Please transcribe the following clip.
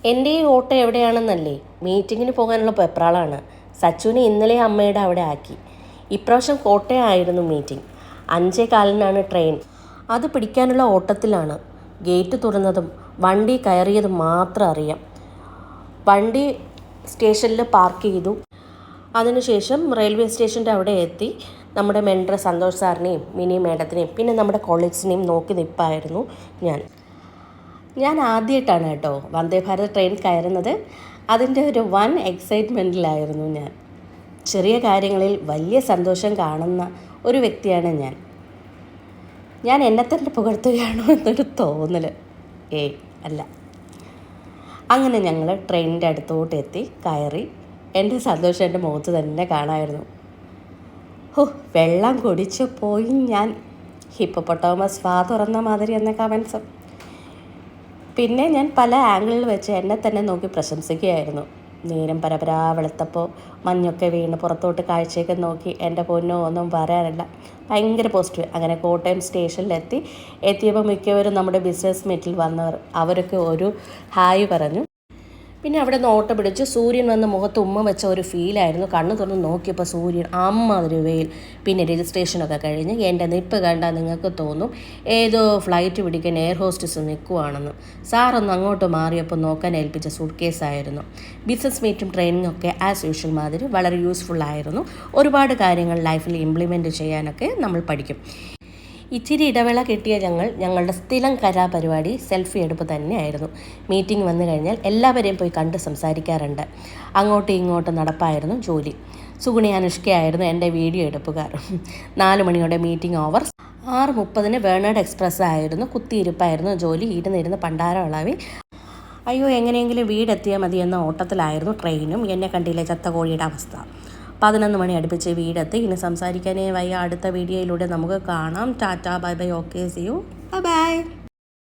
എൻ്റെ ഈ ഓട്ടം എവിടെയാണെന്നല്ലേ, മീറ്റിങ്ങിന് പോകാനുള്ള പെപ്രാളാണ്. സച്ചുവിനെ ഇന്നലെ അമ്മയുടെ അവിടെ ആക്കി. ഇപ്രാവശ്യം കോട്ടയമായിരുന്നു മീറ്റിംഗ്. 5:15-നാണ് ട്രെയിൻ. അത് പിടിക്കാനുള്ള ഓട്ടത്തിലാണ്. ഗേറ്റ് തുറന്നതും വണ്ടി കയറിയതും മാത്രം അറിയാം. വണ്ടി സ്റ്റേഷനിൽ പാർക്ക് ചെയ്തു. അതിനുശേഷം റെയിൽവേ സ്റ്റേഷൻ്റെ അവിടെ എത്തി നമ്മുടെ മെൻറ്റർ സന്തോഷ് സാറിനെയും മിനി മേഡത്തിനെയും പിന്നെ നമ്മുടെ കൊളീഗ്സിനെയും നോക്കി നിൽപ്പായിരുന്നു ഞാൻ ആദ്യമായിട്ടാണ് കേട്ടോ വന്ദേ ഭാരത് ട്രെയിൻ കയറുന്നത്. അതിൻ്റെ ഒരു വൻ എക്സൈറ്റ്മെൻറ്റിലായിരുന്നു ഞാൻ. ചെറിയ കാര്യങ്ങളിൽ വലിയ സന്തോഷം കാണുന്ന ഒരു വ്യക്തിയാണ് ഞാൻ എന്നെ തന്നെ പുകഴ്ത്തുകയാണോ എന്നൊരു തോന്നൽ. അല്ല. അങ്ങനെ ഞങ്ങൾ ട്രെയിനിൻ്റെ അടുത്തോട്ട് എത്തി കയറി. എൻ്റെ സന്തോഷം എൻ്റെ മുഖത്ത് തന്നെ കാണാമായിരുന്നു. വെള്ളം കുടിച്ചു പോയി ഞാൻ. ഹിപ്പോപ്പൊട്ടാമസ് വാ തുറന്ന മാതിരി എന്ന കമൻസ്. പിന്നെ ഞാൻ പല ആംഗിളിൽ വെച്ച് എന്നെ തന്നെ നോക്കി പ്രശംസിക്കുകയായിരുന്നു. നേരം പരപരാ വെളുത്തപ്പോൾ മഞ്ഞൊക്കെ വീണ് പുറത്തോട്ട് കാഴ്ചയൊക്കെ നോക്കി എൻ്റെ പൊന്നോ ഒന്നും പറയാനില്ല, ഭയങ്കര പോസിറ്റീവ്. അങ്ങനെ കോട്ടയം എത്തിയപ്പോൾ മിക്കവരും നമ്മുടെ ബിസിനസ് മീറ്റിൽ വന്നവർ അവരൊക്കെ ഒരു ഹായ് പറഞ്ഞു. പിന്നെ അവിടെ നിന്ന് ഓട്ടം പിടിച്ച് സൂര്യൻ വന്ന് മുഖത്ത് ഉമ്മ വെച്ച ഒരു ഫീലായിരുന്നു. കണ്ണ് തുറന്ന് നോക്കിയപ്പോൾ സൂര്യൻ അമ്മാതിരി വെയിൽ. പിന്നെ രജിസ്ട്രേഷനൊക്കെ കഴിഞ്ഞ് എൻ്റെ നിപ്പ് കണ്ടാൽ നിങ്ങൾക്ക് തോന്നും ഏതോ ഫ്ലൈറ്റ് പിടിക്കാൻ എയർ ഹോസ്റ്റസ് നിൽക്കുവാണെന്ന്. സാറൊന്ന് അങ്ങോട്ട് മാറിയപ്പോൾ നോക്കാൻ ഏൽപ്പിച്ച സൂട്ട് കേസായിരുന്നു. ബിസിനസ് മീറ്റും ട്രെയിനിങ്ങും ഒക്കെ ആസ് യൂഷ്വൽ മാതിരി വളരെ യൂസ്ഫുള്ളായിരുന്നു. ഒരുപാട് കാര്യങ്ങൾ ലൈഫിൽ ഇംപ്ലിമെൻറ്റ് ചെയ്യാനൊക്കെ നമ്മൾ പഠിക്കും. ഇച്ചിരി ഇടവേള കിട്ടിയ ഞങ്ങളുടെ സ്ഥിരം കലാപരിപാടി സെൽഫി എടുപ്പ് തന്നെയായിരുന്നു. മീറ്റിംഗ് വന്നു കഴിഞ്ഞാൽ എല്ലാവരെയും പോയി കണ്ട് സംസാരിക്കാറുണ്ട്. അങ്ങോട്ടും ഇങ്ങോട്ടും നടപ്പായിരുന്നു ജോലി. സുഗുണി അനുഷ്കയായിരുന്നു എൻ്റെ വീഡിയോ എടുപ്പുകാർ. 4 മണിയോടെ മീറ്റിംഗ് ഓവർ. 6:30 വേണേഡ് എക്സ്പ്രസ് ആയിരുന്നു. കുത്തിയിരിപ്പായിരുന്നു ജോലി. ഇരുന്നിരുന്ന് പണ്ടാരവളാവി. അയ്യോ, എങ്ങനെയെങ്കിലും വീടെത്തിയാൽ മതി എന്ന ഓട്ടത്തിലായിരുന്നു ട്രെയിനും. എന്നെ കണ്ടില്ലേ ചത്ത കോഴിയുടെ അവസ്ഥ. 11 മണി അടുപ്പിച്ച് വീടെത്തി. ഇനി സംസാരിക്കാനേ വയ്യ. അടുത്ത വീഡിയോയിലൂടെ നമുക്ക് കാണാം. Ta ta, bye bye, okay, see you, bye by.